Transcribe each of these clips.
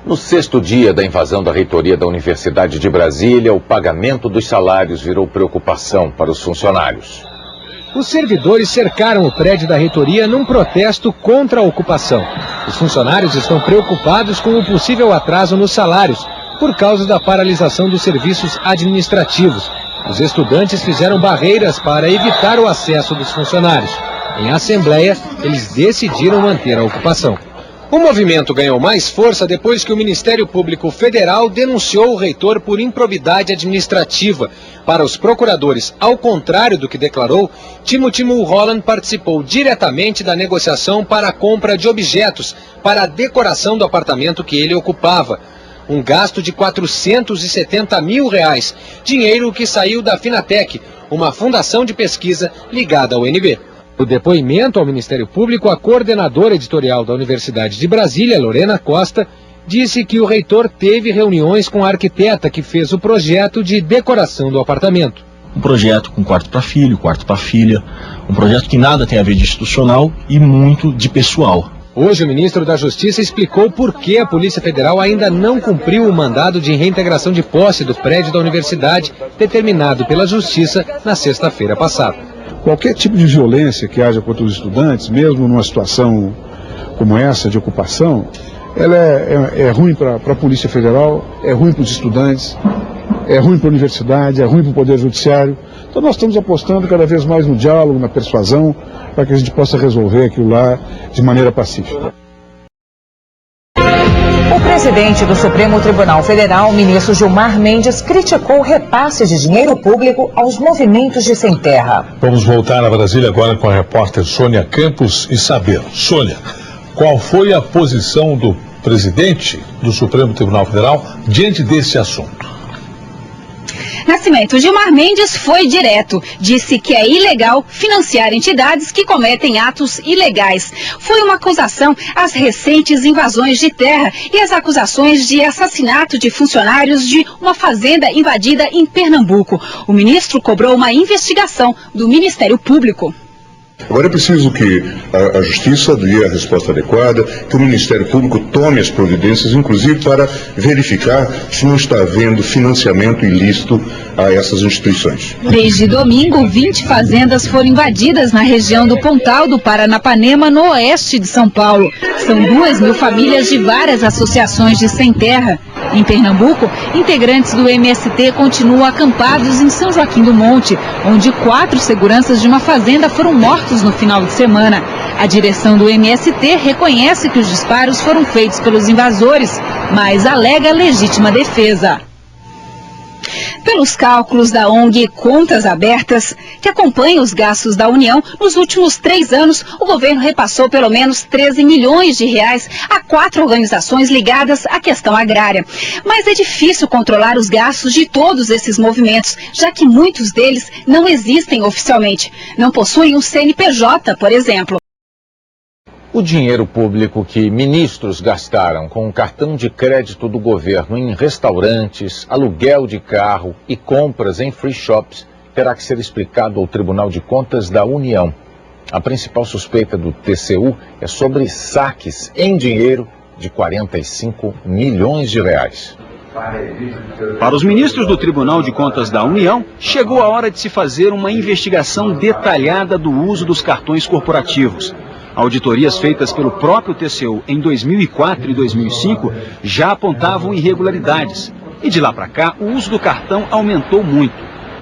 No 6º dia da invasão da reitoria da Universidade de Brasília, o pagamento dos salários virou preocupação para os funcionários. Os servidores cercaram o prédio da reitoria num protesto contra a ocupação. Os funcionários estão preocupados com o possível atraso nos salários, por causa da paralisação dos serviços administrativos. Os estudantes fizeram barreiras para evitar o acesso dos funcionários. Em assembleia, eles decidiram manter a ocupação. O movimento ganhou mais força depois que o Ministério Público Federal denunciou o reitor por improbidade administrativa. Para os procuradores, ao contrário do que declarou, Timothy Mulholland participou diretamente da negociação para a compra de objetos para a decoração do apartamento que ele ocupava. Um gasto de R$470 mil, dinheiro que saiu da Finatec, uma fundação de pesquisa ligada ao UNB. No depoimento ao Ministério Público, a coordenadora editorial da Universidade de Brasília, Lorena Costa, disse que o reitor teve reuniões com a arquiteta que fez o projeto de decoração do apartamento. Um projeto com quarto para filho, quarto para filha, um projeto que nada tem a ver de institucional e muito de pessoal. Hoje o ministro da Justiça explicou por que a Polícia Federal ainda não cumpriu o mandado de reintegração de posse do prédio da universidade, determinado pela Justiça na sexta-feira passada. Qualquer tipo de violência que haja contra os estudantes, mesmo numa situação como essa de ocupação, ela é ruim para a Polícia Federal, é ruim para os estudantes, é ruim para a universidade, é ruim para o Poder Judiciário. Então nós estamos apostando cada vez mais no diálogo, na persuasão, para que a gente possa resolver aquilo lá de maneira pacífica. O presidente do Supremo Tribunal Federal, o ministro Gilmar Mendes, criticou o repasse de dinheiro público aos movimentos de sem terra. Vamos voltar a Brasília agora com a repórter Sônia Campos e saber, Sônia, qual foi a posição do presidente do Supremo Tribunal Federal diante desse assunto? Nascimento, Gilmar Mendes foi direto. Disse que é ilegal financiar entidades que cometem atos ilegais. Foi uma acusação às recentes invasões de terra e às acusações de assassinato de funcionários de uma fazenda invadida em Pernambuco. O ministro cobrou uma investigação do Ministério Público. Agora é preciso que a Justiça dê a resposta adequada, que o Ministério Público tome as providências, inclusive para verificar se não está havendo financiamento ilícito a essas instituições. Desde domingo, 20 fazendas foram invadidas na região do Pontal do Paranapanema, no oeste de São Paulo. São 2.000 famílias de várias associações de sem terra. Em Pernambuco, integrantes do MST continuam acampados em São Joaquim do Monte, onde 4 seguranças de uma fazenda foram mortos no final de semana. A direção do MST reconhece que os disparos foram feitos pelos invasores, mas alega legítima defesa. Pelos cálculos da ONG Contas Abertas, que acompanha os gastos da União, nos últimos 3 anos, o governo repassou pelo menos 13 milhões de reais a 4 organizações ligadas à questão agrária. Mas é difícil controlar os gastos de todos esses movimentos, já que muitos deles não existem oficialmente. Não possuem um CNPJ, por exemplo. O dinheiro público que ministros gastaram com o cartão de crédito do governo em restaurantes, aluguel de carro e compras em free shops terá que ser explicado ao Tribunal de Contas da União. A principal suspeita do TCU é sobre saques em dinheiro de 45 milhões de reais. Para os ministros do Tribunal de Contas da União, chegou a hora de se fazer uma investigação detalhada do uso dos cartões corporativos. Auditorias feitas pelo próprio TCU em 2004 e 2005 já apontavam irregularidades. E de lá para cá, o uso do cartão aumentou muito.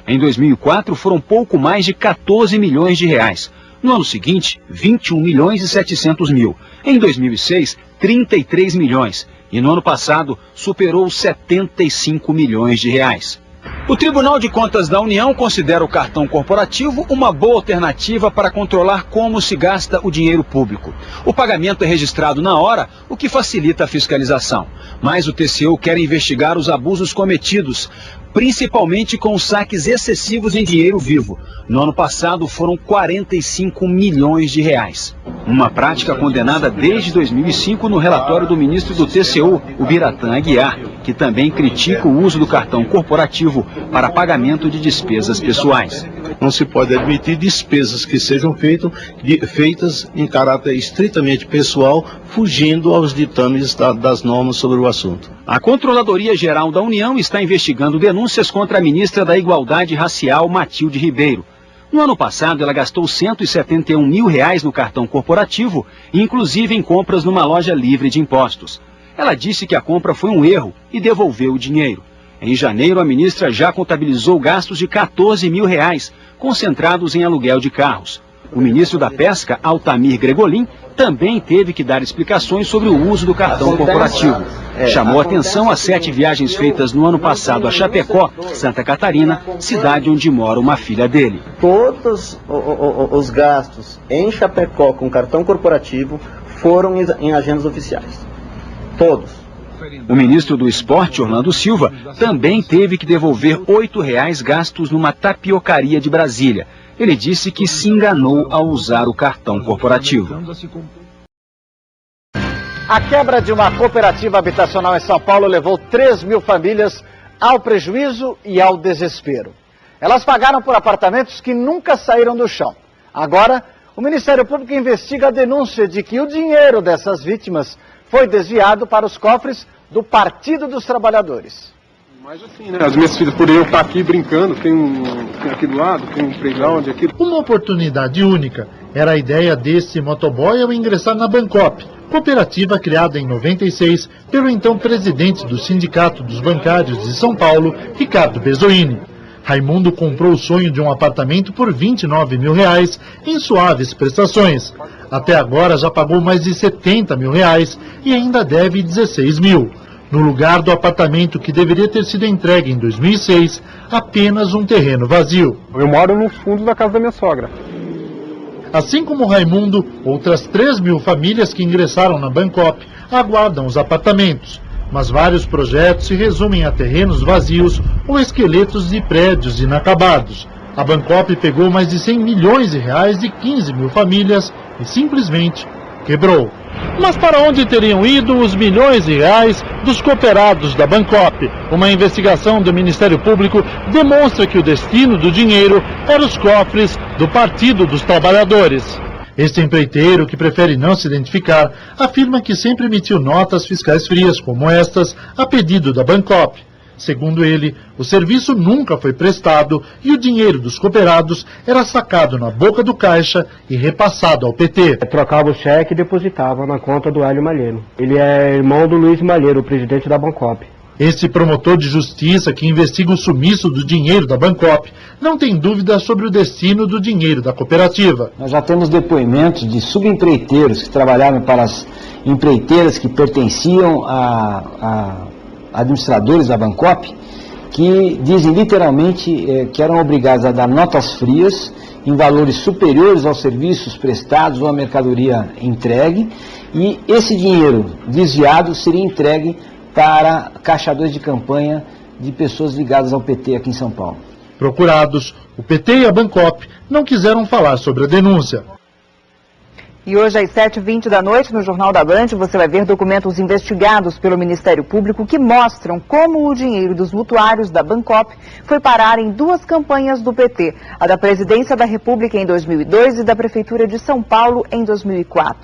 Em 2004, foram pouco mais de 14 milhões de reais. No ano seguinte, 21 milhões e 700 mil. Em 2006, 33 milhões. E no ano passado, superou 75 milhões de reais. O Tribunal de Contas da União considera o cartão corporativo uma boa alternativa para controlar como se gasta o dinheiro público. O pagamento é registrado na hora, o que facilita a fiscalização. Mas o TCU quer investigar os abusos cometidos, principalmente com os saques excessivos em dinheiro vivo. No ano passado foram 45 milhões de reais. Uma prática condenada desde 2005 no relatório do ministro do TCU, o Biratã Aguiar, que também critica o uso do cartão corporativo para pagamento de despesas pessoais. não se pode admitir despesas que sejam feitas em caráter estritamente pessoal, fugindo aos ditames das normas sobre o assunto. A Controladoria Geral da União está investigando denúncias contra a ministra da Igualdade Racial, Matilde Ribeiro. No ano passado, ela gastou R$171 mil no cartão corporativo, inclusive em compras numa loja livre de impostos. Ela disse que a compra foi um erro e devolveu o dinheiro. Em janeiro, a ministra já contabilizou gastos de R$14 mil, concentrados em aluguel de carros. O ministro da Pesca, Altamir Gregolin, também teve que dar explicações sobre o uso do cartão corporativo. Chamou atenção às 7 viagens feitas no ano passado a Chapecó, Santa Catarina, cidade onde mora uma filha dele. Todos os gastos em Chapecó com cartão corporativo foram em agendas oficiais. Todos. O ministro do Esporte, Orlando Silva, também teve que devolver R$8 gastos numa tapiocaria de Brasília. Ele disse que se enganou ao usar o cartão corporativo. A quebra de uma cooperativa habitacional em São Paulo levou 3 mil famílias ao prejuízo e ao desespero. Elas pagaram por apartamentos que nunca saíram do chão. Agora, o Ministério Público investiga a denúncia de que o dinheiro dessas vítimas foi desviado para os cofres do Partido dos Trabalhadores. Mas assim, né? As minhas filhas, por eu estar aqui brincando, tem aqui do lado, tem um playground aqui. Uma oportunidade única era a ideia desse motoboy ao ingressar na Bancop, cooperativa criada em 96 pelo então presidente do Sindicato dos Bancários de São Paulo, Ricardo Bezoini. Raimundo comprou o sonho de um apartamento por R$29 mil em suaves prestações. Até agora já pagou mais de R$70 mil e ainda deve 16 mil. No lugar do apartamento que deveria ter sido entregue em 2006, apenas um terreno vazio. Eu moro no fundo da casa da minha sogra. Assim como Raimundo, outras 3 mil famílias que ingressaram na Bancop aguardam os apartamentos. Mas vários projetos se resumem a terrenos vazios ou esqueletos de prédios inacabados. A Bancop pegou mais de R$100 milhões de 15 mil famílias e simplesmente quebrou. Mas para onde teriam ido os milhões de reais dos cooperados da Bancop? Uma investigação do Ministério Público demonstra que o destino do dinheiro era os cofres do Partido dos Trabalhadores. Este empreiteiro, que prefere não se identificar, afirma que sempre emitiu notas fiscais frias como estas a pedido da Bancop. Segundo ele, o serviço nunca foi prestado e o dinheiro dos cooperados era sacado na boca do caixa e repassado ao PT. Trocava o cheque e depositava na conta do Hélio Malheiro. Ele é irmão do Luiz Malheiro, o presidente da Bancop. Esse promotor de justiça que investiga o sumiço do dinheiro da Bancop não tem dúvida sobre o destino do dinheiro da cooperativa. Nós já temos depoimentos de subempreiteiros que trabalhavam para as empreiteiras que pertenciam a administradores da Bancop, que dizem literalmente que eram obrigados a dar notas frias em valores superiores aos serviços prestados ou à mercadoria entregue, e esse dinheiro desviado seria entregue para caixadores de campanha de pessoas ligadas ao PT aqui em São Paulo. Procurados, o PT e a Bancop não quiseram falar sobre a denúncia. E hoje às 7h20 da noite, no Jornal da Band, você vai ver documentos investigados pelo Ministério Público que mostram como o dinheiro dos mutuários da Bancop foi parar em 2 campanhas do PT, a da Presidência da República em 2002 e da Prefeitura de São Paulo em 2004.